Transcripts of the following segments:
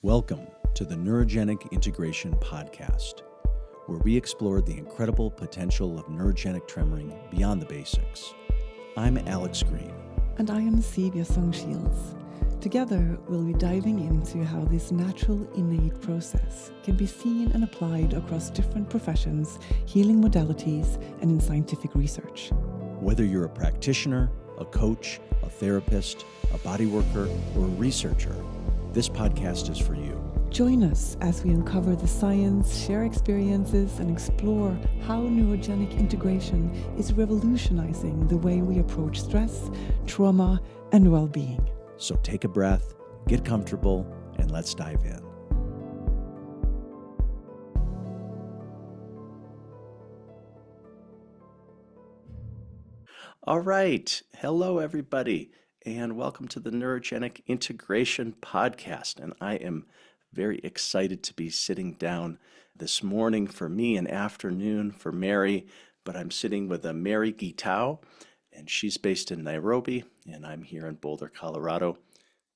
Welcome to the Neurogenic Integration Podcast, where we explore the incredible potential of neurogenic tremoring beyond the basics. I'm Alex Green. And I am Sylvia Song-Shields. Together, we'll be diving into how this natural, innate process can be seen and applied across different professions, healing modalities, and in scientific research. Whether you're a practitioner, a coach, a therapist, a body worker, or a researcher, this podcast is for you. Join us as we uncover the science, share experiences, and explore how neurogenic integration is revolutionizing the way we approach stress, trauma, and well-being. So take a breath, get comfortable, and let's dive in. All right. Hello, everybody, and welcome to the Neurogenic Integration Podcast. And I am very excited to be sitting down this morning for me and afternoon for Mary, but I'm sitting with Mary Gitau, and she's based in Nairobi, and I'm here in Boulder, Colorado,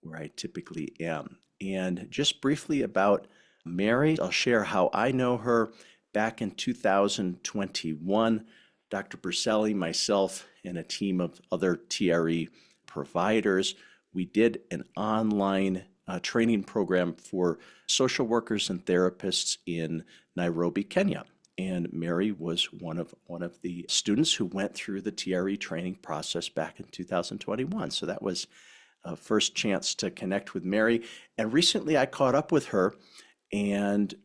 where I typically am. And just briefly about Mary, I'll share how I know her. Back in 2021, Dr. Berceli, myself, and a team of other TRE providers, we did an online training program for social workers and therapists in Nairobi, Kenya. And Mary was one of the students who went through the TRE training process back in 2021. So that was a first chance to connect with Mary. And recently I caught up with her and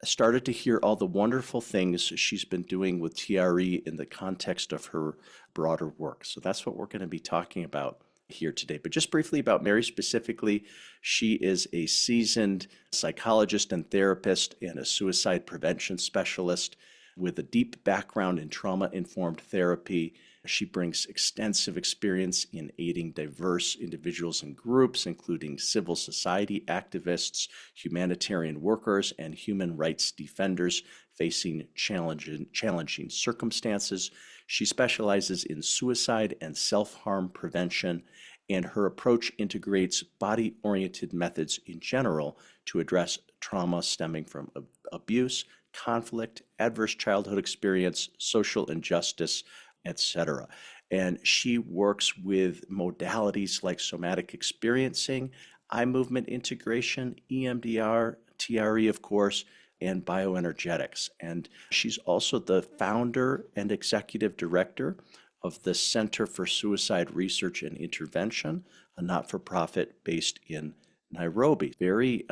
started to hear all the wonderful things she's been doing with TRE in the context of her broader work. So that's what we're going to be talking about here today. But just briefly about Mary specifically, she is a seasoned psychologist and therapist and a suicide prevention specialist with a deep background in trauma-informed therapy. She brings extensive experience in aiding diverse individuals and groups, including civil society activists, humanitarian workers, and human rights defenders facing challenging circumstances. She specializes in suicide and self-harm prevention, and her approach integrates body-oriented methods in general to address trauma stemming from abuse, conflict, adverse childhood experience, social injustice, etc. And she works with modalities like Somatic Experiencing, eye movement integration, EMDR, TRE, of course, and Bioenergetics. And she's also the founder and executive director of the Center for Suicide Research and Intervention, a not-for-profit based in Nairobi. Very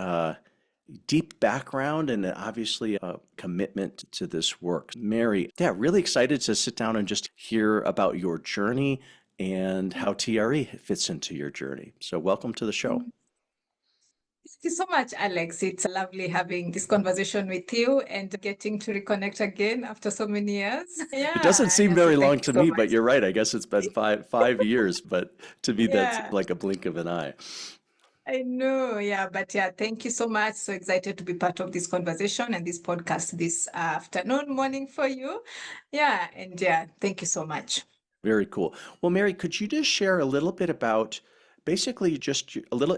deep background and obviously a commitment to this work. Mary, really excited to sit down and just hear about your journey and how TRE fits into your journey. So welcome to the show. Thank you so much, Alex. It's lovely having this conversation with you and getting to reconnect again after so many years. Yeah, it doesn't seem very long to me, but you're right. I guess it's been five years, but to me, that's like a blink of an eye. I know, but thank you so much. So excited to be part of this conversation and this podcast this morning for you. Thank you so much. Very cool. Well, Mary, could you just share a little bit about, basically just a little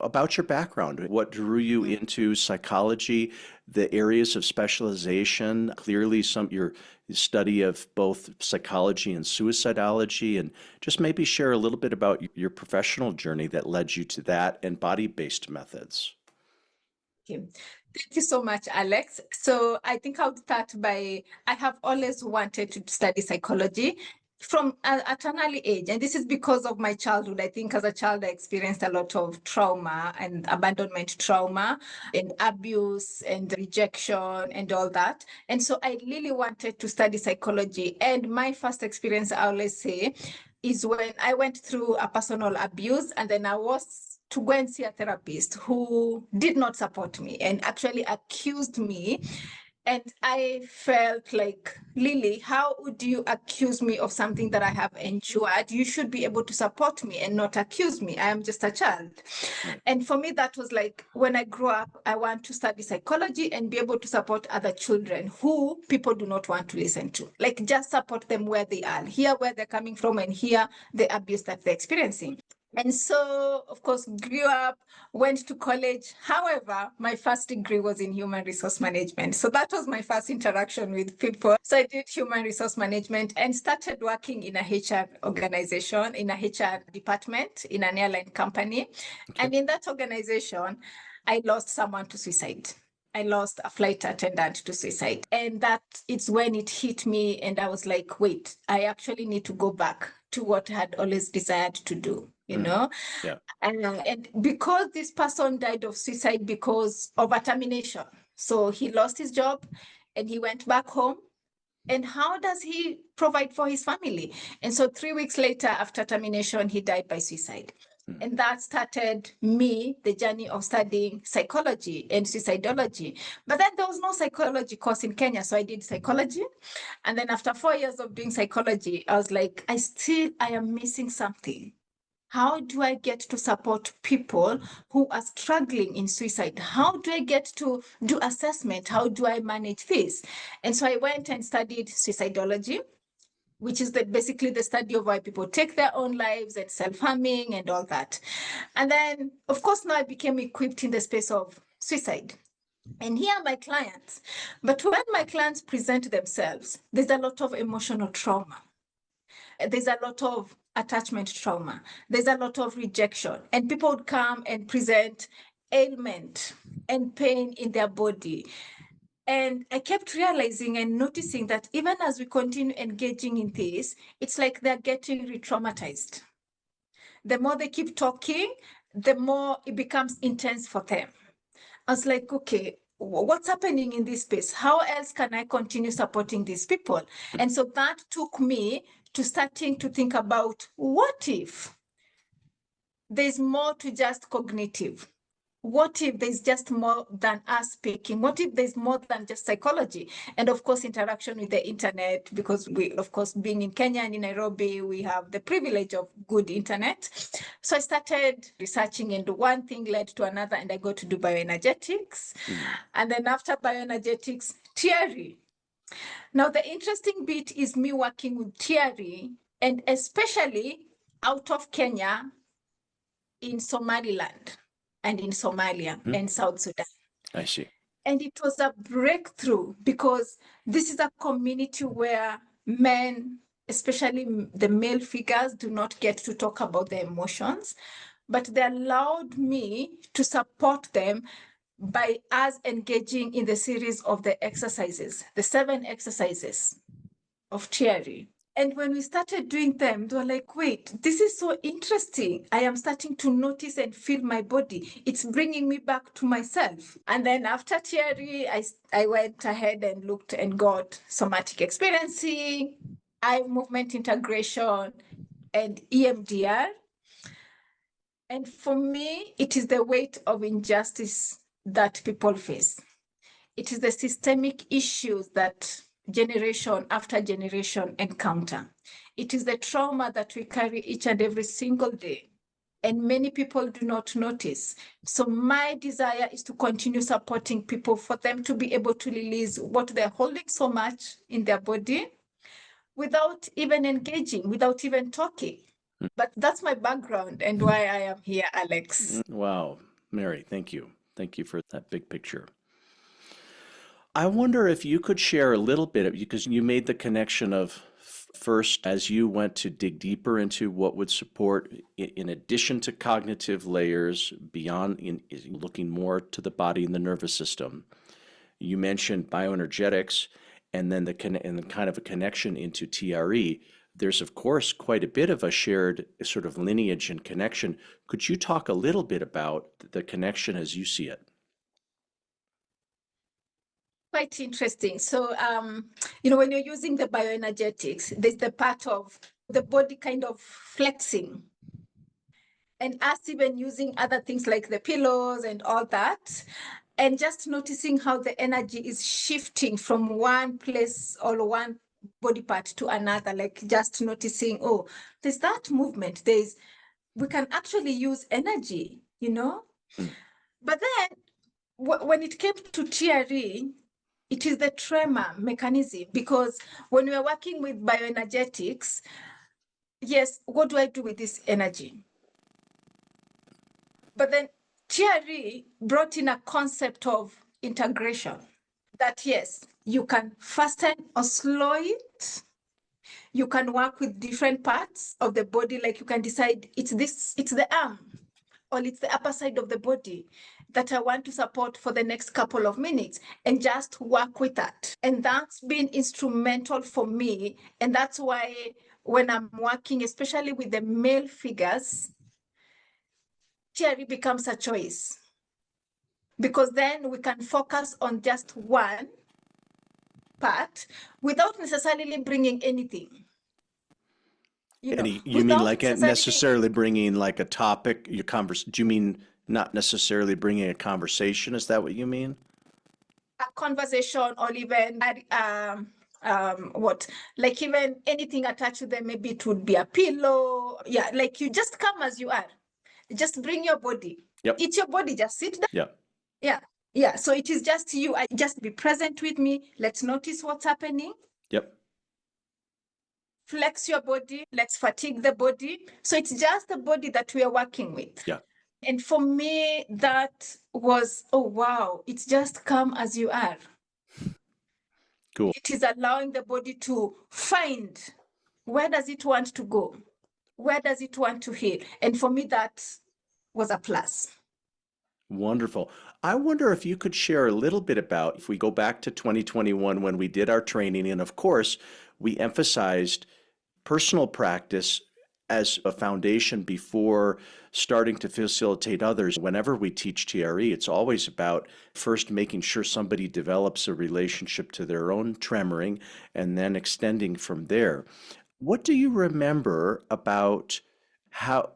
about your background, what drew you into psychology, the areas of specialization, clearly your study of both psychology and suicidology, and just maybe share a little bit about your professional journey that led you to that and body-based methods. Okay. Thank you so much, Alex. So I think I'll start by, I have always wanted to study psychology from at an early age. And this is because of my childhood. I think as a child, I experienced a lot of trauma and abandonment trauma and abuse and rejection and all that. And so I really wanted to study psychology. And my first experience, I always say, is when I went through a personal abuse, and then I was to go and see a therapist who did not support me and actually accused me. And I felt like, Lily, how would you accuse me of something that I have endured? You should be able to support me and not accuse me. I am just a child. And for me, that was like, when I grow up, I want to study psychology and be able to support other children who people do not want to listen to. Like, just support them where they are, hear where they're coming from, and hear the abuse that they're experiencing. And so, of course, grew up, went to college. However, my first degree was in human resource management. So that was my first interaction with people. So I did human resource management and started working in a HR organization, in a HR department, in an airline company. Okay. And in that organization, I lost someone to suicide. I lost a flight attendant to suicide. And that it's when it hit me. And I was like, wait, I actually need to go back to what I had always desired to do, you know? Yeah. And because this person died of suicide because of a termination. So he lost his job and he went back home. And how does he provide for his family? And so 3 weeks later, after termination, he died by suicide. And that started me, the journey of studying psychology and suicidology. But then there was no psychology course in Kenya. So I did psychology. And then after 4 years of doing psychology, I was like, I am missing something. How do I get to support people who are struggling in suicide? How do I get to do assessment? How do I manage this? And so I went and studied suicidology, which is basically the study of why people take their own lives and self-harming and all that. And then, of course, now I became equipped in the space of suicide. And here are my clients. But when my clients present themselves, there's a lot of emotional trauma. There's a lot of attachment trauma. There's a lot of rejection. And people would come and present ailment and pain in their body. And I kept realizing and noticing that even as we continue engaging in this, it's like they're getting re-traumatized. The more they keep talking, the more it becomes intense for them. I was like, okay, what's happening in this space? How else can I continue supporting these people? And so that took me to starting to think about what if there's more to just cognitive? What if there's just more than us speaking? What if there's more than just psychology? And of course, interaction with the internet, because we, of course, being in Kenya and in Nairobi, we have the privilege of good internet. So I started researching, and one thing led to another, and I got to do bioenergetics. And then after bioenergetics, TRE. Now, the interesting bit is me working with TRE, and especially out of Kenya, in Somaliland and in Somalia and South Sudan. I see. And it was a breakthrough because this is a community where men, especially the male figures, do not get to talk about their emotions, but they allowed me to support them by us engaging in the series of the exercises, the 7 exercises of TRE. And when we started doing them, they were like, wait, this is so interesting. I am starting to notice and feel my body. It's bringing me back to myself. And then after TRE, I went ahead and looked and got Somatic Experiencing, eye movement integration, and EMDR. And for me, it is the weight of injustice that people face. It is the systemic issues that generation after generation encounter. It is the trauma that we carry each and every single day, and many people do not notice. So my desire is to continue supporting people for them to be able to release what they're holding so much in their body without even engaging, without even talking. But that's my background and why I am here, Alex. Wow, Mary, thank you. Thank you for that big picture. I wonder if you could share a little bit, because you made the connection of first, as you went to dig deeper into what would support, in addition to cognitive layers, beyond in looking more to the body and the nervous system. You mentioned bioenergetics, and then kind of a connection into TRE. There's, of course, quite a bit of a shared sort of lineage and connection. Could you talk a little bit about the connection as you see it? Quite interesting. So, when you're using the bioenergetics, there's the part of the body kind of flexing. And us even using other things like the pillows and all that, and just noticing how the energy is shifting from one place or one body part to another, like just noticing, oh, there's that movement. We can actually use energy, But then when it came to TRE, it is the tremor mechanism, because when we are working with bioenergetics, yes, what do I do with this energy? But then TRE brought in a concept of integration, that yes, you can fasten or slow it. You can work with different parts of the body, like you can decide it's the arm or it's the upper side of the body that I want to support for the next couple of minutes, and just work with that. And that's been instrumental for me. And that's why when I'm working, especially with the male figures, TRE becomes a choice, because then we can focus on just one part without necessarily bringing anything. You mean like necessarily bringing like a topic, do you mean not necessarily bringing a conversation? Is that what you mean? A conversation, or even like even anything attached to them. Maybe it would be a pillow. Yeah, like you just come as you are. Just bring your body. Yep. It's your body. Just sit down. Yep. Yeah. Yeah. So it is just you. Just be present with me. Let's notice what's happening. Yep. Flex your body. Let's fatigue the body. So it's just the body that we are working with. Yeah. And for me, that was, oh, wow, it's just come as you are. Cool. It is allowing the body to find, where does it want to go? Where does it want to heal? And for me, that was a plus. Wonderful. I wonder if you could share a little bit about, if we go back to 2021 when we did our training, and of course, we emphasized personal practice as a foundation before starting to facilitate others. Whenever we teach TRE, it's always about first making sure somebody develops a relationship to their own tremoring and then extending from there. What do you remember about how,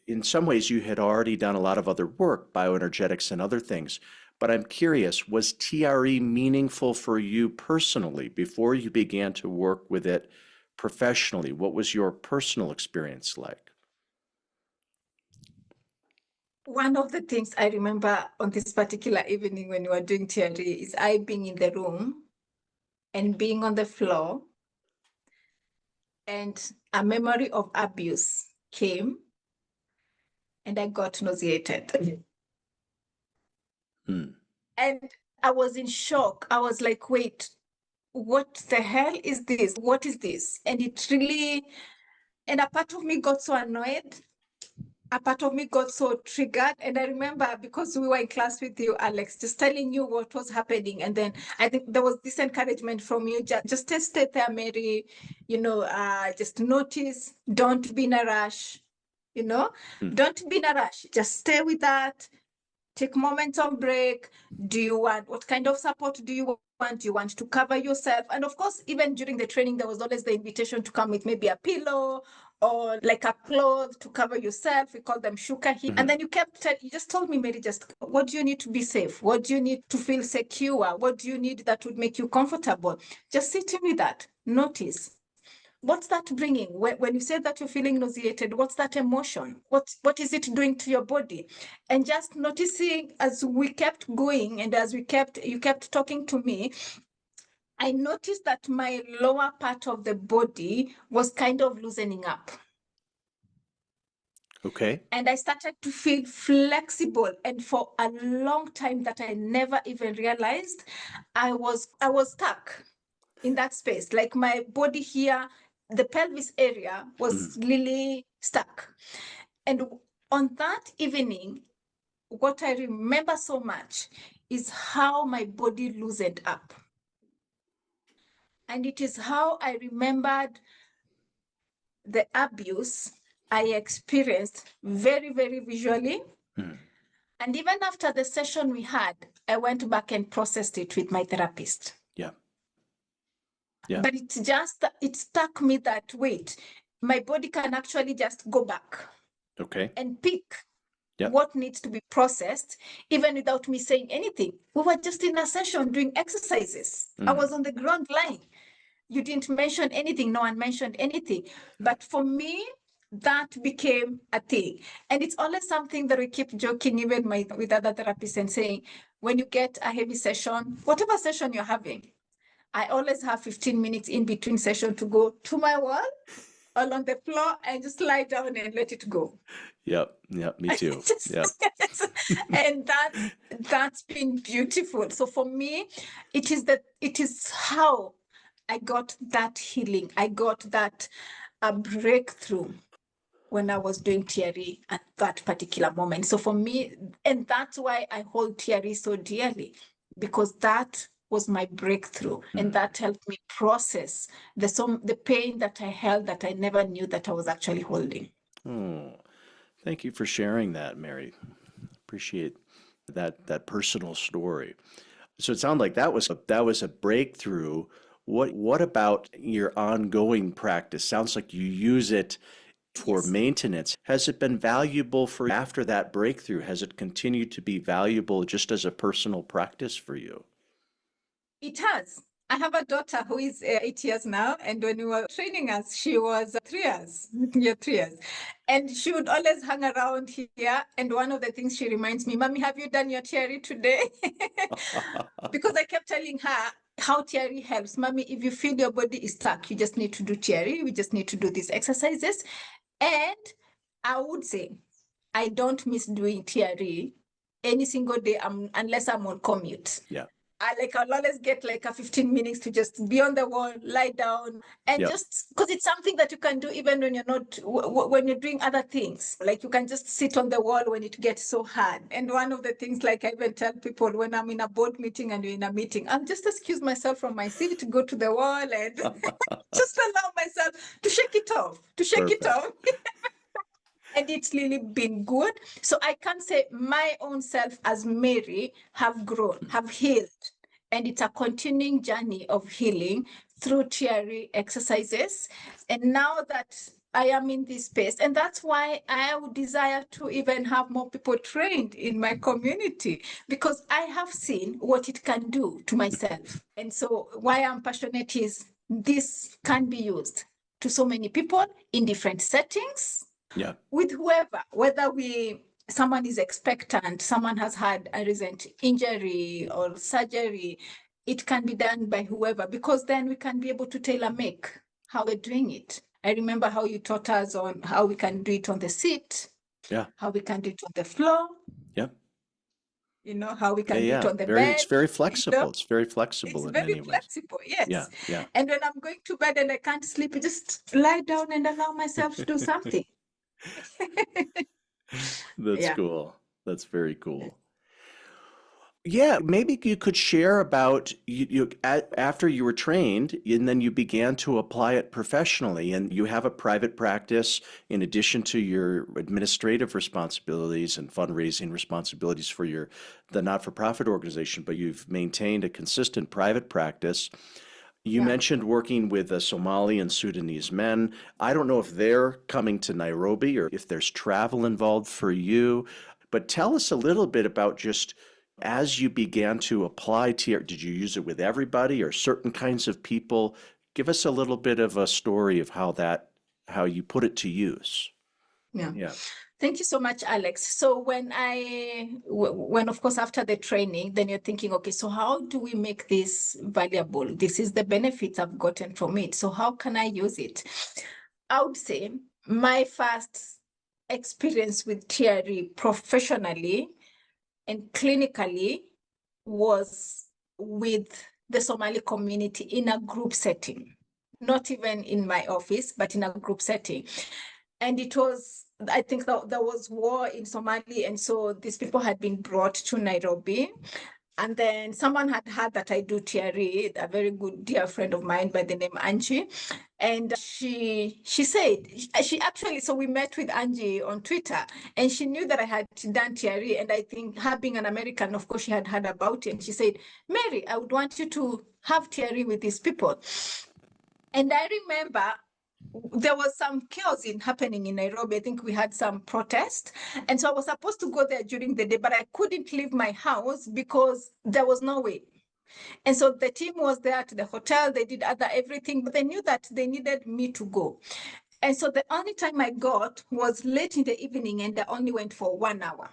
in some ways you had already done a lot of other work, bioenergetics and other things, but I'm curious, was TRE meaningful for you personally before you began to work with it professionally? What was your personal experience like? One of the things I remember on this particular evening when we were doing TRE is I being in the room and being on the floor, and a memory of abuse came and I got nauseated. And I was in shock. I was like, wait, what the hell is this? What is this? And it really, and a part of me got so annoyed. A part of me got so triggered. And I remember, because we were in class with you, Alex, just telling you what was happening. And then I think there was this encouragement from you, just stay there, Mary, just notice, don't be in a rush, don't be in a rush, just stay with that. Take moments of break. What kind of support do you want? Do you want to cover yourself? And of course, even during the training, there was always the invitation to come with maybe a pillow or like a cloth to cover yourself. We call them shukahi. And then you just told me, Mary, just what do you need to be safe? What do you need to feel secure? What do you need that would make you comfortable? Just sit with that. Notice. What's that bringing? When you say that you're feeling nauseated, what's that emotion? What is it doing to your body? And just noticing as we kept going and as you kept talking to me, I noticed that my lower part of the body was kind of loosening up. Okay. And I started to feel flexible. And for a long time that I never even realized, I was stuck in that space. Like my body here, the pelvis area was really stuck. And on that evening, what I remember so much is how my body loosened up. And it is how I remembered the abuse I experienced very, very visually. And even after the session we had, I went back and processed it with my therapist. Yeah. But it stuck me that, wait, my body can actually just go back and pick what needs to be processed, even without me saying anything. We were just in a session doing exercises. I was on the ground lying. You didn't mention anything. No one mentioned anything. But for me, that became a thing. And it's always something that we keep joking, even with other therapists, and saying, when you get a heavy session, whatever session you're having, I always have 15 minutes in between session to go to my wall along the floor and just lie down and let it go. Yep. Yep. Me too. Yep. And that's been beautiful. So for me, it is how I got that healing. I got that breakthrough when I was doing TRE at that particular moment. So for me, and that's why I hold TRE so dearly, because that was my breakthrough, and that helped me process the pain that I held that I never knew that I was actually holding. Oh, thank you for sharing that, Mary. Appreciate that personal story. So it sounded like that was a breakthrough. What about your ongoing practice? Sounds like you use it for Yes. maintenance. Has it been valuable for you after that breakthrough? Has it continued to be valuable just as a personal practice for you? It has. I have a daughter who is 8 years now, and when we were training us, she was 3 years, yeah, 3 years. And she would always hang around here. And one of the things she reminds me, Mommy, have you done your TRE today? Because I kept telling her how TRE helps. Mommy, if you feel your body is stuck, you just need to do TRE. We just need to do these exercises. And I would say, I don't miss doing TRE any single day unless I'm on commute. Yeah. I'll always get like a 15 minutes to just be on the wall, lie down, and Yep. just because it's something that you can do even when you're not when you're doing other things. Like you can just sit on the wall when it gets so hard. And one of the things, like I even tell people when I'm in a board meeting and you're in a meeting, I'll just excuse myself from my seat to go to the wall and just allow myself to shake it off, Perfect. And it's really been good. So I can say my own self as Mary have grown, have healed. And it's a continuing journey of healing through TRE exercises. And now that I am in this space, and that's why I would desire to even have more people trained in my community, because I have seen what it can do to myself. And so why I'm passionate is this can be used to so many people in different settings. Yeah. With whoever, whether someone is expectant, someone has had a recent injury or surgery, it can be done by whoever, because then we can be able to tailor make how we're doing it. I remember how you taught us on how we can do it on the seat, Yeah. how we can do it on the floor, Yep. how we can do it on the Very, bed. it's very flexible. It's very It's flexible in very many ways. flexible, yes. Yeah. Yeah. And when I'm going to bed and I can't sleep, I just lie down and allow myself to do something. That's Yeah. cool. That's very cool. Yeah, maybe you could share about after you were trained and then you began to apply it professionally, and you have a private practice in addition to your administrative responsibilities and fundraising responsibilities for the not-for-profit organization, but you've maintained a consistent private practice. You Yeah. mentioned working with Somali and Sudanese men. I don't know if they're coming to Nairobi or if there's travel involved for you, but tell us a little bit about just as you began to apply TR, did you use it with everybody or certain kinds of people? Give us a little bit of a story of how you put it to use. Yeah. Yeah. Thank you so much, Alex. So when of course, after the training, then you're thinking, okay, so how do we make this valuable? This is the benefits I've gotten from it. So how can I use it? I would say my first experience with TRE professionally and clinically was with the Somali community in a group setting, not even in my office, but in a group setting. And it was, I think that there was war in Somalia. And so these people had been brought to Nairobi. And then someone had heard that I do TRE, a very good dear friend of mine by the name Angie. And she said, so we met with Angie on Twitter, and she knew that I had done TRE. And I think her being an American, of course, she had heard about it. And she said, Mary, I would want you to have TRE with these people. And I remember there was some chaos happening in Nairobi. I think we had some protest. And so I was supposed to go there during the day, but I couldn't leave my house because there was no way. And so the team was there at the hotel. They did everything, but they knew that they needed me to go. And so the only time I got was late in the evening, and I only went for 1 hour.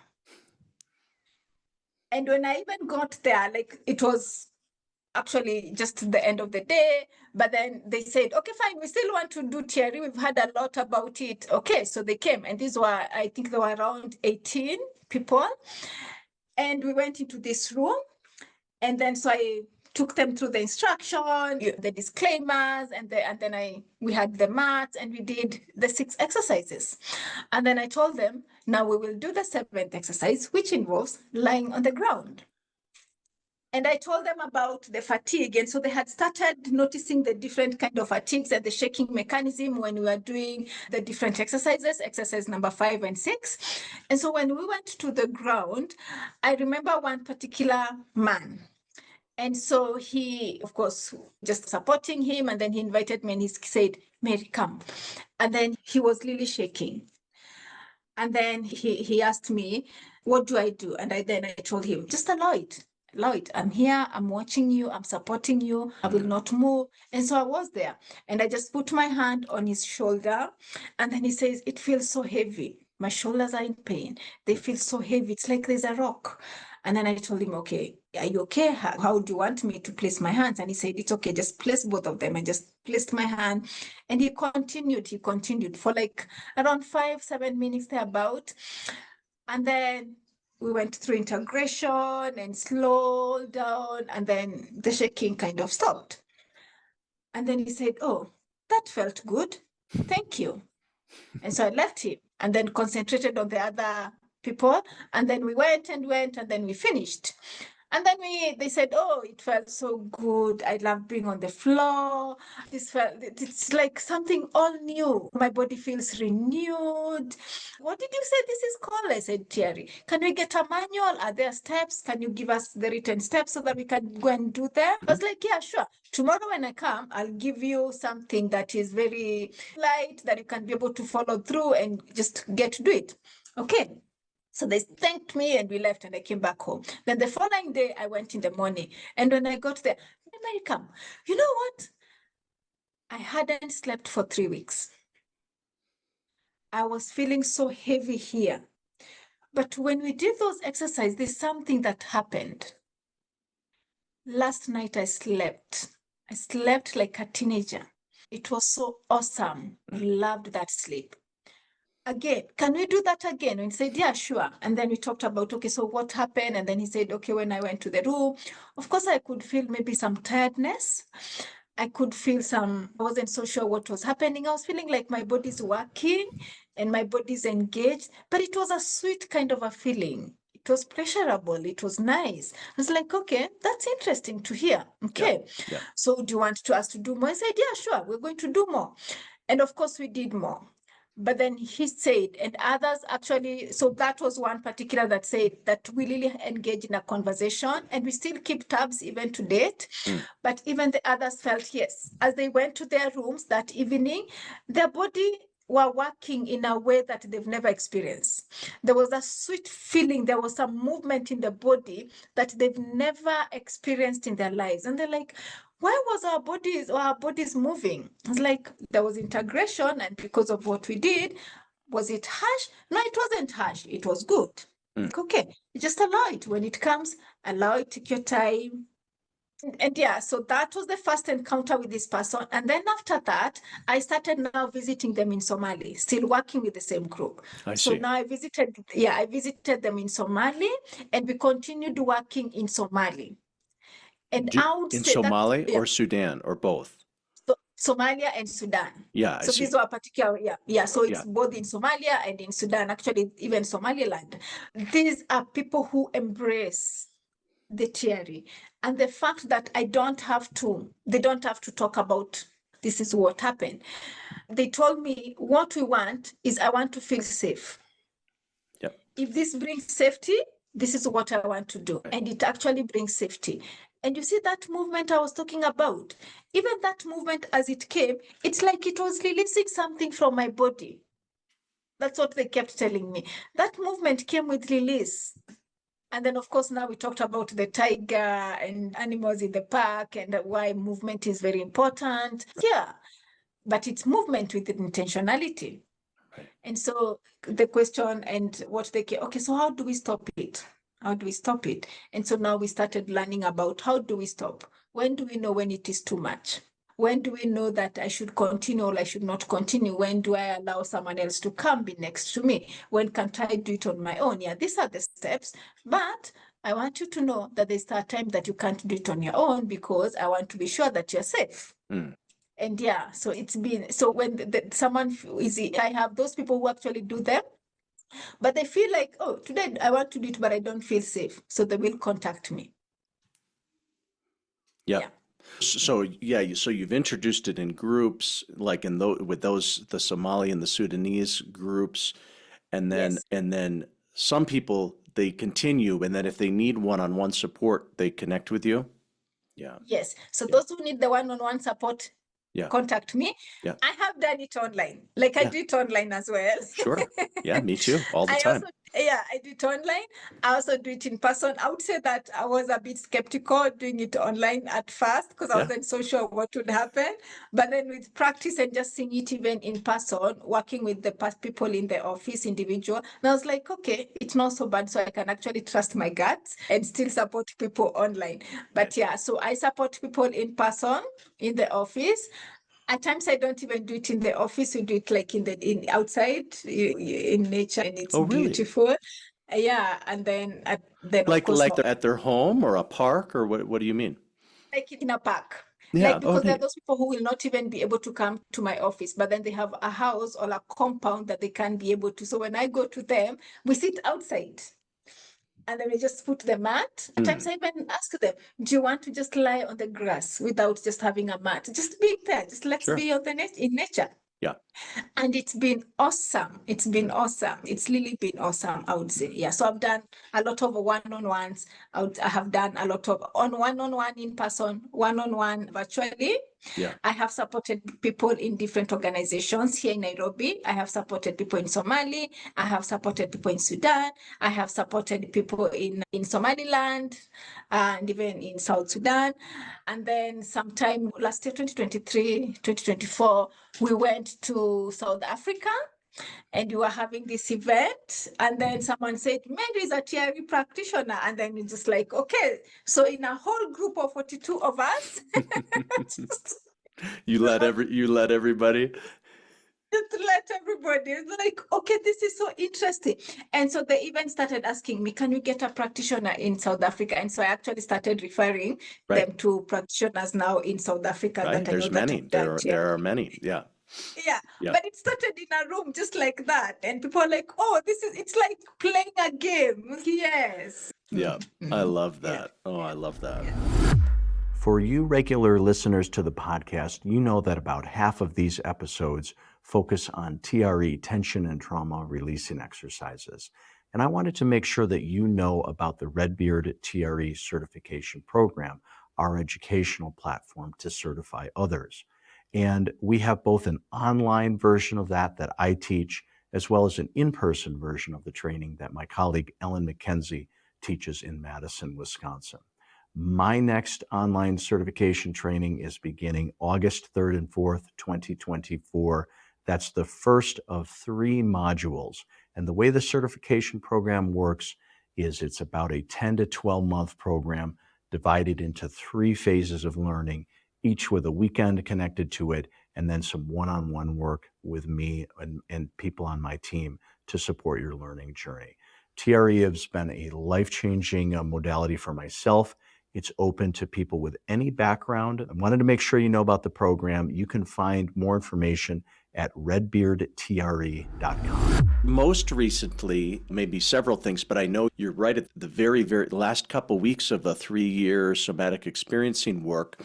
And when I even got there, like it was actually just the end of the day. But then they said, okay, fine, we still want to do TRE. We've heard a lot about it. Okay, so they came, and these were, I think there were around 18 people. And we went into this room, and then so I took them through the instruction, the disclaimers, and then we had the mats, and we did the 6 exercises. And then I told them, now we will do the 7th exercise, which involves lying on the ground. And I told them about the fatigue. And so they had started noticing the different kind of fatigues and the shaking mechanism when we were doing the different exercises, exercise number 5 and 6. And so when we went to the ground, I remember one particular man. And so he, of course, just supporting him. And then he invited me and he said, Mary, come. And then he was really shaking. And then he asked me, what do I do? And then I told him, just allow it. Lloyd, I'm here, I'm watching you, I'm supporting you, I will not move. And so I was there, and I just put my hand on his shoulder, and then he says, it feels so heavy. My shoulders are in pain. They feel so heavy. It's like there's a rock. And then I told him, okay, are you okay? How do you want me to place my hands? And he said, it's okay, just place both of them. I just placed my hand, and he continued for like around 5-7 minutes thereabout. And then we went through integration and slowed down, and then the shaking kind of stopped. And then he said, oh, that felt good. Thank you. And so I left him and then concentrated on the other people. And then we went, and then we finished. And then they said, oh, it felt so good. I love being on the floor. It's like something all new. My body feels renewed. What did you say this is called? I said, TRE. Can we get a manual? Are there steps? Can you give us the written steps so that we can go and do them? I was like, yeah, sure. Tomorrow when I come, I'll give you something that is very light that you can be able to follow through and just get to do it. Okay. So they thanked me and we left, and I came back home. Then the following day, I went in the morning. And when I got there, America, you know what? I hadn't slept for 3 weeks. I was feeling so heavy here. But when we did those exercises, there's something that happened. Last night I slept. I slept like a teenager. It was so awesome. I loved that sleep. Again, can we do that again? And he said, yeah, sure. And then we talked about, okay, so what happened? And then he said, okay, when I went to the room, of course, I could feel maybe some tiredness. I could feel I wasn't so sure what was happening. I was feeling like my body's working and my body's engaged, but it was a sweet kind of a feeling. It was pleasurable. It was nice. I was like, okay, that's interesting to hear. Okay. Yeah. So do you want us to do more? I said, yeah, sure. We're going to do more. And of course we did more. But then he said, and others actually, so that was one particular that said that we really engage in a conversation, and we still keep tabs even to date. But even the others felt, yes, as they went to their rooms that evening, their body were working in a way that they've never experienced. There was a sweet feeling, there was some movement in the body that they've never experienced in their lives. And they're like, why was our bodies moving? It's like there was integration, and because of what we did, was it harsh? No, it wasn't harsh. It was good. Okay, just allow it. When it comes, allow it, take your time. And yeah, so that was the first encounter with this person. And then after that, I started now visiting them in Somali, still working with the same group. So now I visited them in Somali, and we continued working in Somali. And I would in say Somali that, or Sudan or both? Somalia and Sudan. Yeah, so these were particular, So it's both in Somalia and in Sudan, actually even Somaliland. These are people who embrace the TRE, and the fact that they don't have to talk about this is what happened. They told me what we want is I want to feel safe. Yep. If this brings safety, this is what I want to do. Right. And it actually brings safety. And you see that movement I was talking about, even that movement as it came, it's like it was releasing something from my body. That's what they kept telling me. That movement came with release. And then, of course, now we talked about the tiger and animals in the park and why movement is very important. Yeah, but it's movement with intentionality. Right. And so the question and what they okay, so how do we stop it? How do we stop it? And so now we started learning about how do we stop? When do we know when it is too much? When do we know that I should continue or I should not continue? When do I allow someone else to come be next to me? When can't I do it on my own? Yeah, these are the steps. But I want you to know that there's a time that you can't do it on your own because I want to be sure that you're safe. And yeah, so it's been, so when someone is, I have those people who actually do them, but they feel like, oh, today I want to do it, but I don't feel safe. So they will contact me. Yeah. So so you've introduced it in groups, like in with those the Somali and the Sudanese groups, and then some people they continue, and then if they need one-on-one support, they connect with you. Yeah. Yes. So those who need the one-on-one support, contact me. Yeah. I have done it online. Like I do it online as well. Sure. Yeah, me too. All the time. I do it online. I also do it in person. I would say that I was a bit skeptical doing it online at first because I wasn't so sure what would happen. But then with practice and just seeing it even in person, working with the people in the office, individual, and I was like, okay, it's not so bad. So I can actually trust my guts and still support people online. But so I support people in person, in the office. At times I don't even do it in the office. We do it like in outside in nature, and it's beautiful. Yeah, and then of course, like at their home or a park, or what do you mean? Like in a park. Yeah, like because there are those people who will not even be able to come to my office, but then they have a house or a compound that they can be able to. So when I go to them, we sit outside. And then we just put the mat. At times I even ask them, do you want to just lie on the grass without just having a mat? Just be there. Just let's be on in nature. Yeah. And it's been awesome. It's been awesome. It's really been awesome, I would say. Yeah. So I've done a lot of one-on-ones. I have done a lot of one-on-one in person, one-on-one virtually. Yeah. I have supported people in different organizations here in Nairobi. I have supported people in Somalia. I have supported people in Sudan. I have supported people in Somaliland and even in South Sudan. And then sometime last year, 2023, 2024, we went to South Africa and we were having this event. And then someone said, Mary is a TRE practitioner. And then it's just like, okay. So in a whole group of 42 of us, you let everybody. Just let everybody. It's like, okay, this is so interesting. And so they even started asking me, can you get a practitioner in South Africa? And so I actually started referring them to practitioners now in South Africa. Right. There's many. There are many. Yeah. Yeah. But it started in a room just like that. And people are like, oh, it's like playing a game. Yes. Yeah. I love that. Yeah. Oh, I love that. Yeah. For you regular listeners to the podcast, you know that about half of these episodes focus on TRE, tension and trauma releasing exercises. And I wanted to make sure that you know about the Redbeard TRE certification program, our educational platform to certify others. And we have both an online version of that I teach, as well as an in-person version of the training that my colleague Ellen McKenzie teaches in Madison, Wisconsin. My next online certification training is beginning August 3rd and 4th, 2024. That's the first of 3 modules. And the way the certification program works is it's about a 10 to 12 month program divided into 3 phases of learning, each with a weekend connected to it, and then some one-on-one work with me and people on my team to support your learning journey. TRE has been a life-changing modality for myself. It's open to people with any background. I wanted to make sure you know about the program. You can find more information at redbeardtre.com. Most recently, maybe several things, but I know you're right at the very, very last couple weeks of a 3-year somatic experiencing work,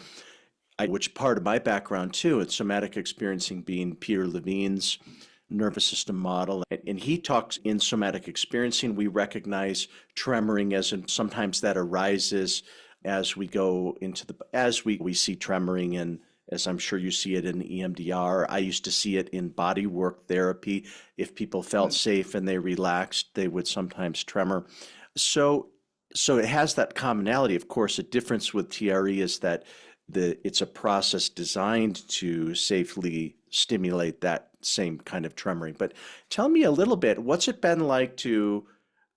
which part of my background too, and somatic experiencing being Peter Levine's nervous system model. And he talks in somatic experiencing, we recognize tremoring sometimes that arises as we go into as we see tremoring, and as I'm sure you see it in EMDR. I used to see it in body work therapy. If people felt safe and they relaxed, they would sometimes tremor. So it has that commonality. Of course, a difference with TRE is that it's a process designed to safely stimulate that same kind of tremoring. But tell me a little bit, what's it been like to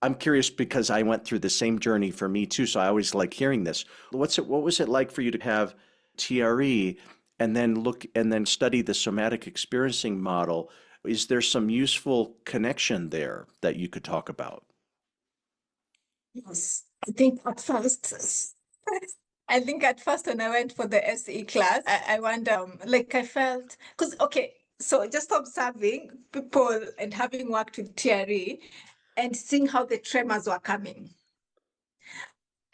I'm curious because I went through the same journey for me too, so I always like hearing this. What was it like for you to have TRE and then study the somatic experiencing model? Is there some useful connection there that you could talk about? Yes, I think at first when I went for the SE class, I wonder, like I felt, because, okay, so just observing people and having worked with TRE and seeing how the tremors were coming.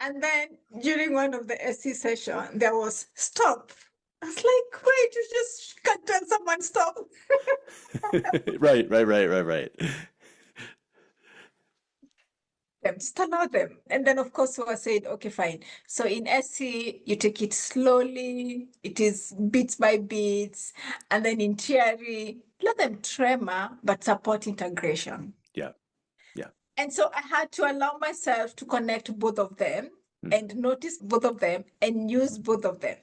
And then during one of the SE session, there was stop. I was like, wait, you just can't tell someone stop. Right. Just allow them. And then, of course, we said, okay, fine. So in SC, you take it slowly. It is bits by bits. And then in TRE, let them tremor, but support integration. Yeah. And so I had to allow myself to connect both of them Mm. and notice both of them and use both of them.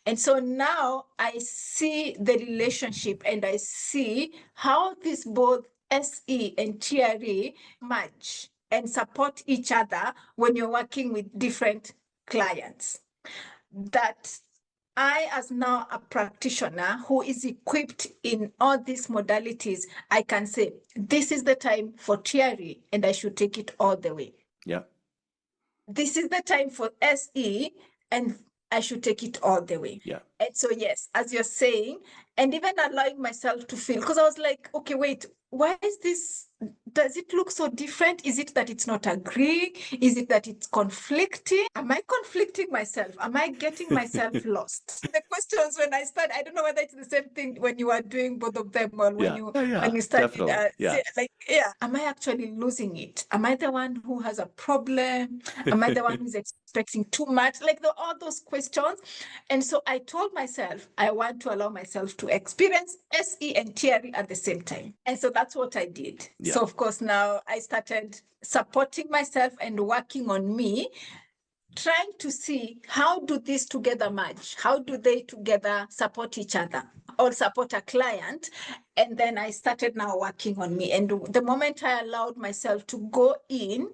And so now I see the relationship and I see how these both SE and TRE match and support each other when you're working with different clients. That I, as now a practitioner who is equipped in all these modalities, I can say, this is the time for TRE and I should take it all the way. Yeah. This is the time for SE and I should take it all the way. Yeah. And so, yes, as you're saying, and even allowing myself to feel, because I was like, okay, wait, why is this? Does it look so different? Is it that it's not agreeing? Is it that it's conflicting? Am I conflicting myself? Am I getting myself lost? The questions when I start, I don't know whether it's the same thing when you are doing both of them or when you started, Definitely. am I actually losing it? Am I the one who has a problem? Am I the one who's expecting too much? Like all those questions. And so I told myself, I want to allow myself to experience SE and TRE at the same time. And so that's what I did. Yeah. So of course, now I started supporting myself and working on me, trying to see how do these together match? How do they together support each other or support a client? And then I started now working on me. And the moment I allowed myself to go in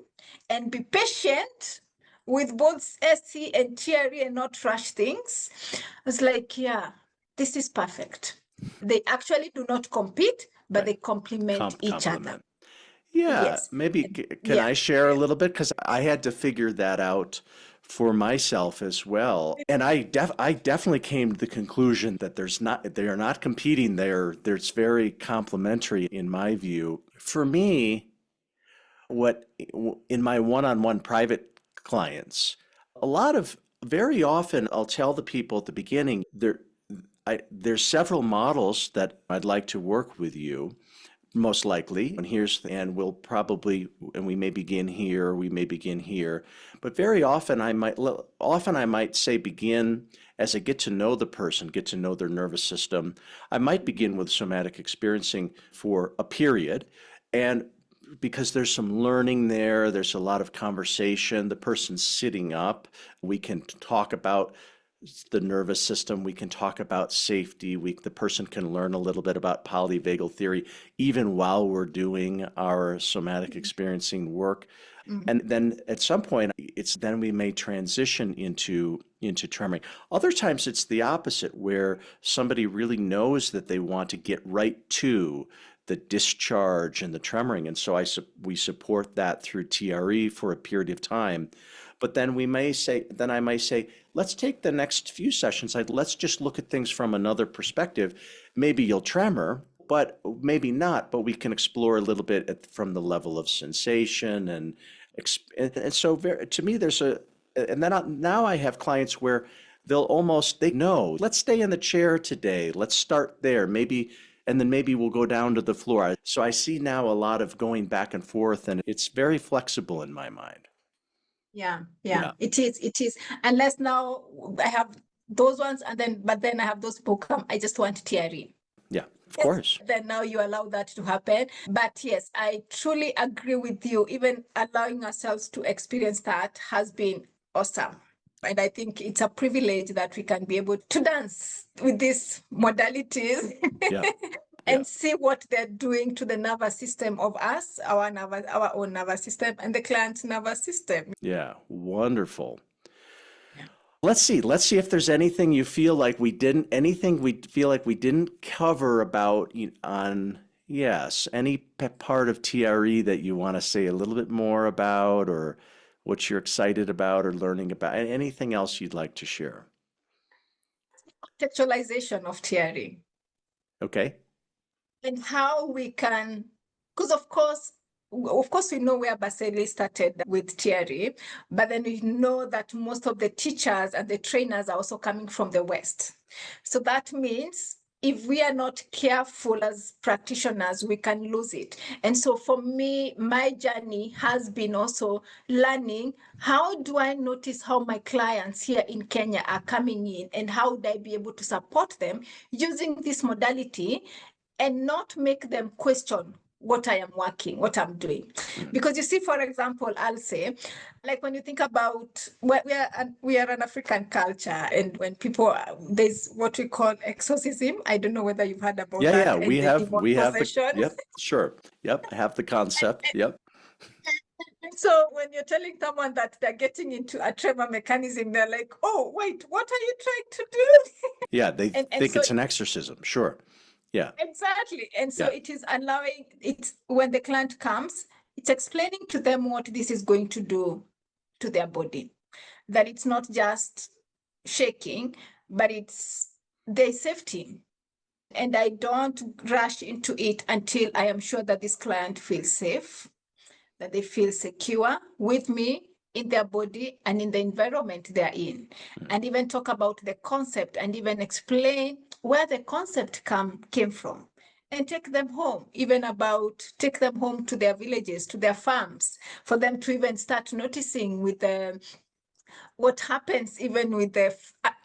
and be patient with both SC and TRE and not rush things, I was like, yeah, this is perfect. They actually do not compete, but they complement each other. Yeah, Yes. maybe can I share a little bit? Because I had to figure that out for myself as well. And I definitely came to the conclusion that they are not competing. There's very complementary in my view. For me, in my one-on-one private clients, very often I'll tell the people at the beginning, there's several models that I'd like to work with you, most likely, and we may begin here, we may begin here, but very often I might say begin as I get to know the person, get to know their nervous system. I might begin with somatic experiencing for a period, and because there's some learning there's a lot of conversation. The person's sitting up. We can talk about the nervous system. We can talk about safety. The person can learn a little bit about polyvagal theory, even while we're doing our somatic experiencing work. Mm-hmm. And then at some point, then we may transition into tremoring. Other times it's the opposite, where somebody really knows that they want to get right to the discharge and the tremoring. And so we support that through TRE for a period of time. But then I may say, let's take the next few sessions. Let's just look at things from another perspective. Maybe you'll tremor, but maybe not. But we can explore a little bit from the level of sensation, and so to me, now I have clients where they know. Let's stay in the chair today. Let's start there. And then maybe we'll go down to the floor. So I see now a lot of going back and forth, and it's very flexible in my mind. Yeah. It is. Unless now I have those ones, but then I have those people come, I just want TRE. Yeah, of course. Then now you allow that to happen. But yes, I truly agree with you. Even allowing ourselves to experience that has been awesome. And I think it's a privilege that we can be able to dance with these modalities. Yeah. and see what they're doing to the nervous system of us, our own nervous system, and the client's nervous system. Yeah, wonderful. Yeah. Let's see if there's anything you feel like we didn't, cover about on, yes, any part of TRE that you want to say a little bit more about, or what you're excited about or learning about, anything else you'd like to share. Contextualization of TRE. Okay. And how we can, because of course, we know where Berceli started with TRE, but then we know that most of the teachers and the trainers are also coming from the West. So that means if we are not careful as practitioners, we can lose it. And so for me, my journey has been also learning, how do I notice how my clients here in Kenya are coming in, and how would I be able to support them using this modality and not make them question what I am working, what I'm doing. Because you see, for example, I'll say, like when you think about, we are an African culture, and when people, there's what we call exorcism. I don't know whether you've heard about that. Yeah, and we have possession. yep, sure. Yep, I have the concept. Yep. So when you're telling someone that they're getting into a tremor mechanism, they're like, oh, wait, what are you trying to do? Yeah, they and think so it's an exorcism. Sure. Yeah. Exactly. And so Yeah. it is allowing, it's when the client comes, it's explaining to them what this is going to do to their body. That it's not just shaking, but it's there's safety. And I don't rush into it until I am sure that this client feels safe, that they feel secure with me in their body and in the environment they're in. And even talk about the concept and even explain where the concept came from, and take them home, take them home to their villages, to their farms, for them to even start noticing with what happens even with the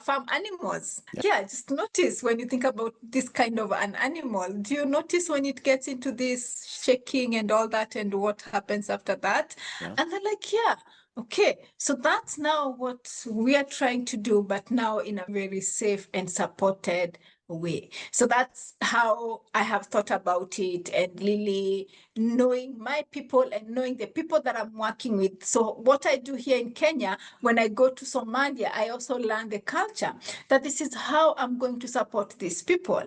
farm animals. Yeah, just notice when you think about this kind of an animal, do you notice when it gets into this shaking and all that, and what happens after that? Yeah. And they're like, yeah, okay, so that's now what we are trying to do, but now in a very safe and supported way. So that's how I have thought about it, and really knowing my people and knowing the people that I'm working with. So what I do here in Kenya, when I go to Somalia, I also learn the culture, that this is how I'm going to support these people.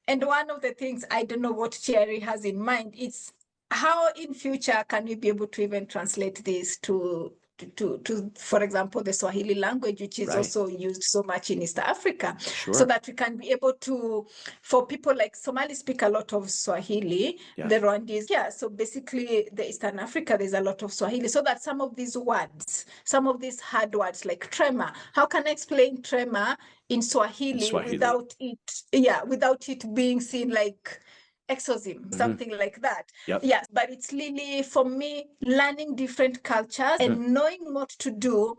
And one of the things, I don't know what Thierry has in mind, it's how in future can we be able to even translate this to for example, the Swahili language, which is also used so much in East Africa, so that we can be able to, for people like Somalis speak a lot of Swahili, the Rwandese, so basically the Eastern Africa, there's a lot of Swahili, so that some of these words, some of these hard words like tremor, how can I explain tremor in Swahili without it being seen like exorcism, something like that. Yes, but it's really, for me, learning different cultures and knowing what to do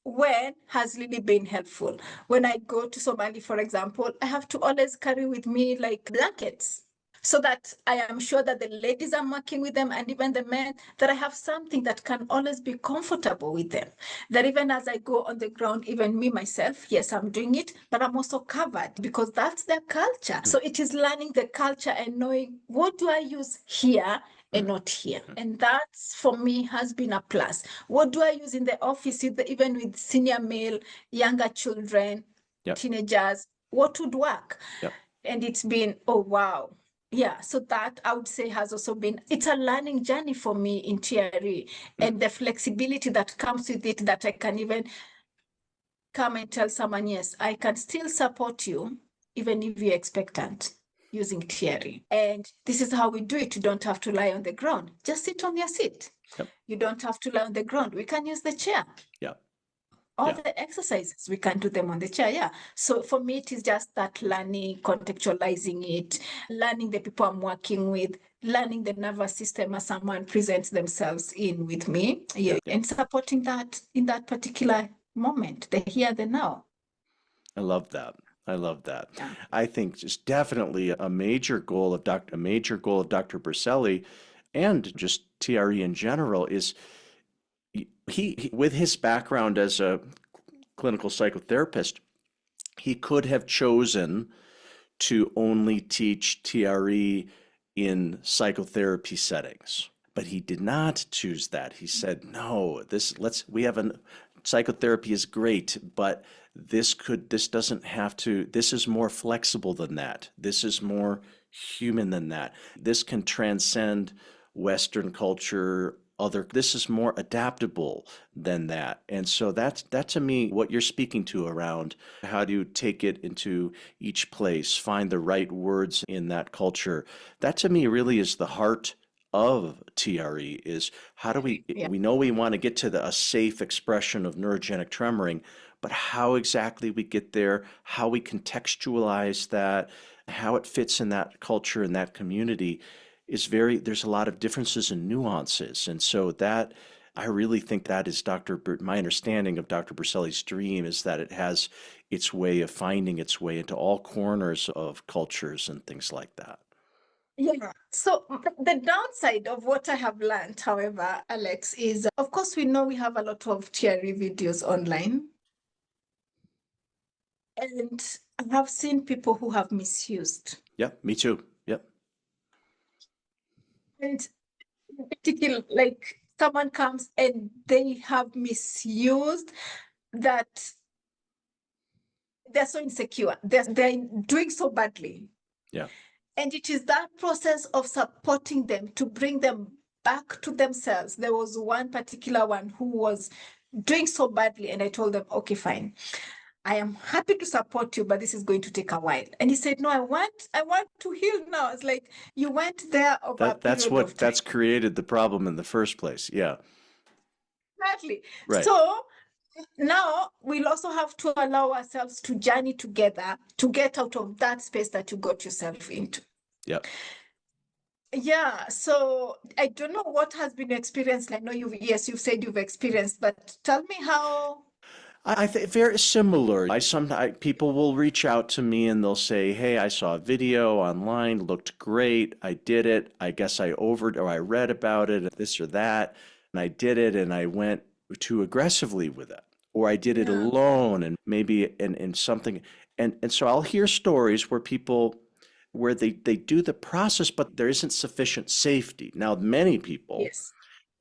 when has really been helpful. When I go to Somali, for example, I have to always carry with me like blankets, so that I am sure that the ladies I'm working with them, and even the men, that I have something that can always be comfortable with them. That even as I go on the ground, even me myself, yes, I'm doing it, but I'm also covered, because that's their culture. So it is learning the culture and knowing, what do I use here and not here? And that's, for me, has been a plus. What do I use in the office, even with senior male, younger children, teenagers, what would work? And it's been, oh, wow. Yeah, so that I would say has also been, it's a learning journey for me in TRE, and the flexibility that comes with it, that I can even come and tell someone, yes, I can still support you, even if you're expectant, using TRE. And this is how we do it. You don't have to lie on the ground. Just sit on your seat. You don't have to lie on the ground. We can use the chair. All the exercises, we can do them on the chair. So for me, it is just that learning, contextualizing it, learning the people I'm working with, learning the nervous system as someone presents themselves in with me, and supporting that in that particular moment, the here, the now. I love that. I think just definitely a major goal of Dr. Berceli, and just TRE in general, is he with his background as a clinical psychotherapist, he could have chosen to only teach TRE in psychotherapy settings. But he did not choose that. He said, no, psychotherapy is great, but this doesn't have to, this is more flexible than that. This is more human than that. This can transcend Western culture, this is more adaptable than that. And so that to me, what you're speaking to around how do you take it into each place, find the right words in that culture, that to me really is the heart of TRE, is how do we know we want to get to a safe expression of neurogenic tremoring, but how exactly we get there, how we contextualize that, how it fits in that culture and that community there's a lot of differences and nuances. And so that, I really think that is my understanding of Dr. Berceli's dream, is that it has its way of finding its way into all corners of cultures and things like that. Yeah. So the downside of what I have learned, however, Alex, is of course we know we have a lot of TRE videos online. And I have seen people who have misused. Yeah, me too. Yep. And particularly, like someone comes and they have misused that they're so insecure. They're doing so badly. Yeah. And it is that process of supporting them to bring them back to themselves. There was one particular one who was doing so badly, and I told them, okay, fine. I am happy to support you, but this is going to take a while. And he said, no, I want to heal now. It's like, you went there over a period of time. That's created the problem in the first place. Yeah. Exactly. Right. So now we'll also have to allow ourselves to journey together to get out of that space that you got yourself into. Yep. Yeah. So I don't know what has been your experience. I know you've said you've experienced, but tell me how. I think very similar. Sometimes people will reach out to me and they'll say, "Hey, I saw a video online, looked great. I did it. I guess I read about it, this or that, and I did it, and I went too aggressively with it, or I did it alone, and maybe in something." And so I'll hear stories where they do the process, but there isn't sufficient safety. Now, many people,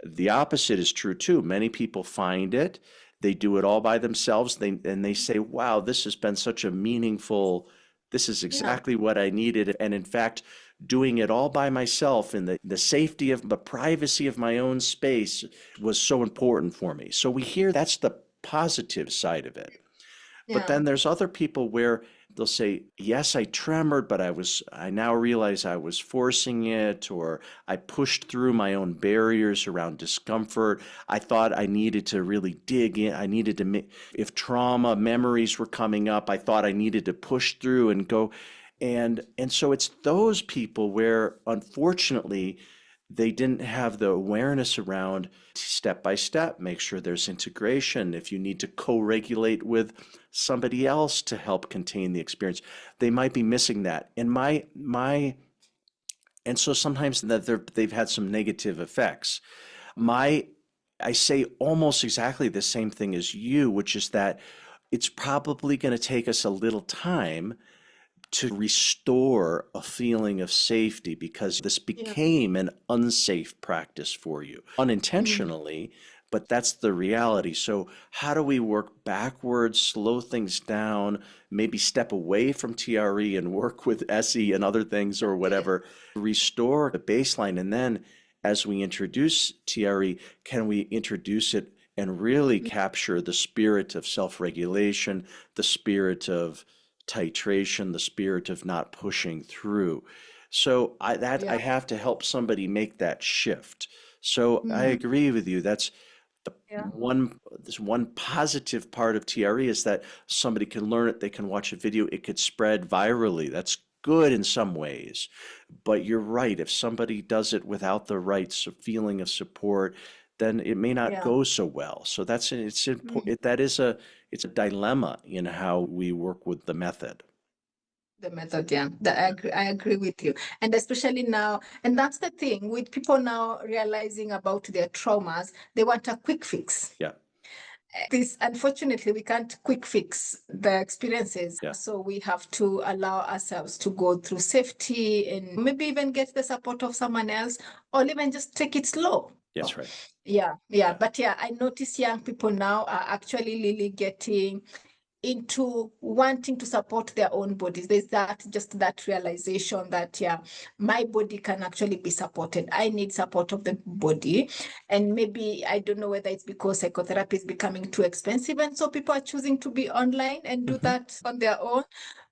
the opposite is true too. Many people find it. They do it all by themselves. They say, wow, this has been such a meaningful, this is exactly what I needed. And in fact, doing it all by myself in the safety of the privacy of my own space was so important for me. So we hear that's the positive side of it. But then there's other people where they'll say, yes, I tremored, but I now realize I was forcing it, or I pushed through my own barriers around discomfort. I thought I needed to really dig in. I needed to, if trauma memories were coming up, I thought I needed to push through and go. And so it's those people where, unfortunately, they didn't have the awareness around step by step, make sure there's integration. If you need to co-regulate with somebody else to help contain the experience, they might be missing that. And and so sometimes that they've had some negative effects. I say almost exactly the same thing as you, which is that it's probably going to take us a little time to restore a feeling of safety, because this became an unsafe practice for you unintentionally, but that's the reality. So how do we work backwards, slow things down, maybe step away from TRE and work with SE and other things or whatever, restore the baseline? And then as we introduce TRE, can we introduce it and really capture the spirit of self-regulation, the spirit of titration, the spirit of not pushing through? So I have to help somebody make that shift. So I agree with you. That's this one positive part of TRE is that somebody can learn it, they can watch a video, it could spread virally. That's good in some ways. But you're right, if somebody does it without the right feeling of support, then it may not go so well. So it's a dilemma in how we work with the method. The method, I agree with you. And especially now, and that's the thing with people now realizing about their traumas, they want a quick fix. Yeah. This, unfortunately, we can't quick fix the experiences. Yeah. So we have to allow ourselves to go through safety and maybe even get the support of someone else, or even just take it slow. That's right. Yeah. But I notice young people now are actually really getting into wanting to support their own bodies. There's that realization that my body can actually be supported. I need support of the body. And maybe, I don't know whether it's because psychotherapy is becoming too expensive, and so people are choosing to be online and do that on their own.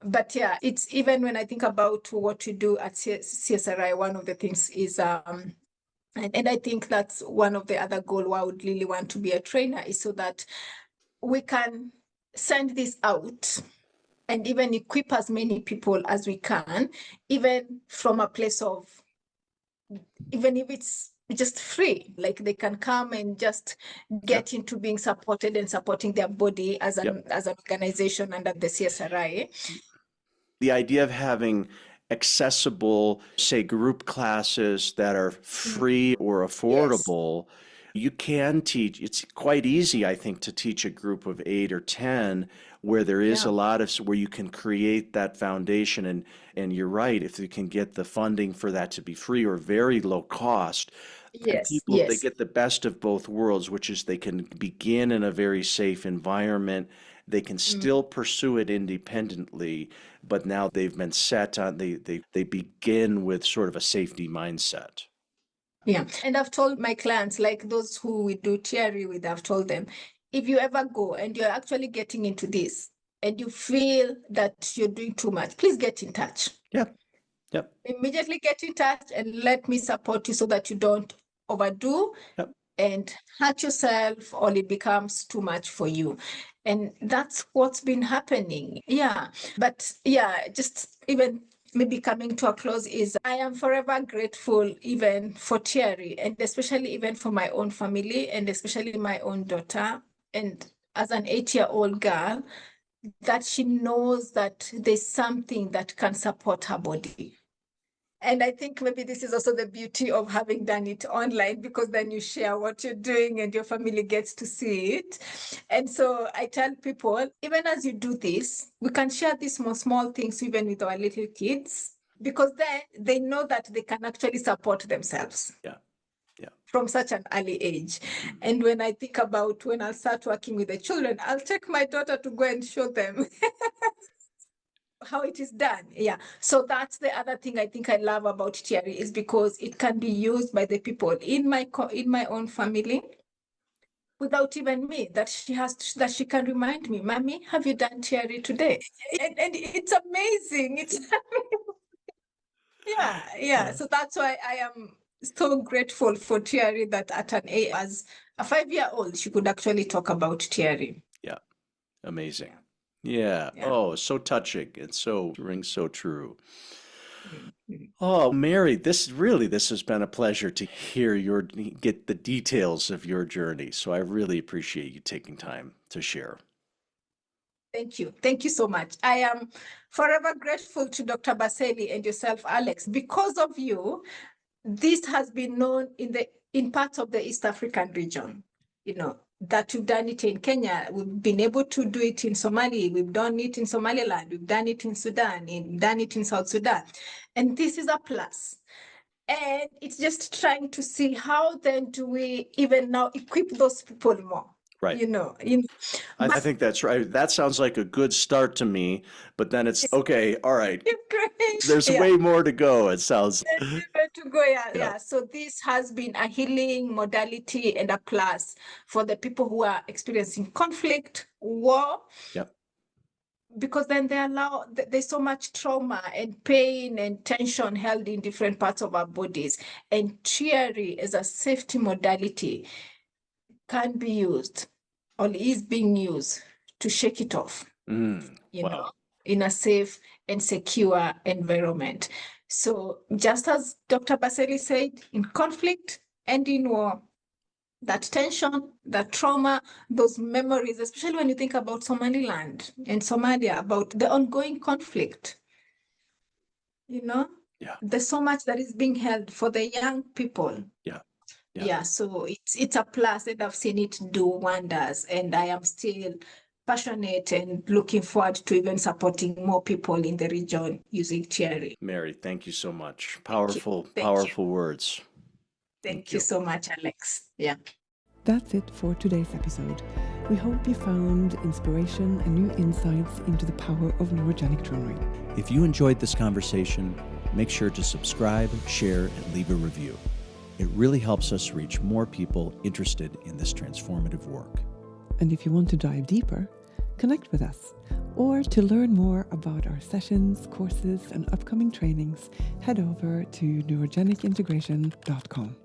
But it's, even when I think about what we do at CSRI, one of the things is and I think that's one of the other goals why I would really want to be a trainer, is so that we can send this out and even equip as many people as we can, even from a place of, even if it's just free, like they can come and just get into being supported and supporting their body as an organization under the CSRI. The idea of having accessible, say, group classes that are free or affordable, you can teach. It's quite easy, I think, to teach a group of 8 or 10 where there is a lot of, where you can create that foundation. And you're right, if you can get the funding for that to be free or very low cost, then people, they get the best of both worlds, which is they can begin in a very safe environment. They can still pursue it independently, but now they've been set on, they begin with sort of a safety mindset. Yeah. And I've told my clients, like those who we do TRE with, I've told them, if you ever go and you're actually getting into this and you feel that you're doing too much, please get in touch. Yep. Immediately get in touch and let me support you so that you don't overdo and hurt yourself, or it becomes too much for you. And that's what's been happening. But just even maybe coming to a close, is I am forever grateful even for TRE, and especially even for my own family, and especially my own daughter. And as an 8-year-old girl, that she knows that there's something that can support her body. And I think maybe this is also the beauty of having done it online, because then you share what you're doing and your family gets to see it. And so I tell people, even as you do this, we can share these small things even with our little kids, because then they know that they can actually support themselves. From such an early age. And when I think about when I'll start working with the children, I'll take my daughter to go and show them how it is done. So that's the other thing I think I love about TRE, is because it can be used by the people in my own family without even me, that she can remind me, Mommy, have you done TRE today? And it's amazing. It's so that's why I am so grateful for TRE, that at an age, as a 5-year-old, she could actually talk about TRE. Amazing. Oh, so touching, and so rings so true. Oh, Mary, this has been a pleasure to hear get the details of your journey. So I really appreciate you taking time to share. Thank you. Thank you so much. I am forever grateful to Dr. Berceli and yourself, Alex. Because of you, this has been known in parts of the East African region, that we've done it in Kenya. We've been able to do it in Somalia. We've done it in Somaliland. We've done it in Sudan. We've done it in South Sudan. And this is a plus. And it's just trying to see how then do we even now equip those people more. Right. I think that's right. That sounds like a good start to me, but then it's okay. All right. There's way more to go. It sounds. So this has been a healing modality and a plus for the people who are experiencing conflict, war. Because then there's so much trauma and pain and tension held in different parts of our bodies. And TRE as a safety modality can be used, or is being used, to shake it off, in a safe and secure environment. So just as Dr. Berceli said, in conflict and in war, that tension, that trauma, those memories, especially when you think about Somaliland and Somalia, about the ongoing conflict, there's so much that is being held for the young people. Yeah, so it's a plus, and I've seen it do wonders, and I am still passionate and looking forward to even supporting more people in the region using TRE. Mary, thank you so much. Thank you. Powerful words. Thank you so much, Alex. Yeah. That's it for today's episode. We hope you found inspiration and new insights into the power of neurogenic tremoring. If you enjoyed this conversation, make sure to subscribe, share, and leave a review. It really helps us reach more people interested in this transformative work. And if you want to dive deeper, connect with us. Or to learn more about our sessions, courses, and upcoming trainings, head over to neurogenicintegration.com.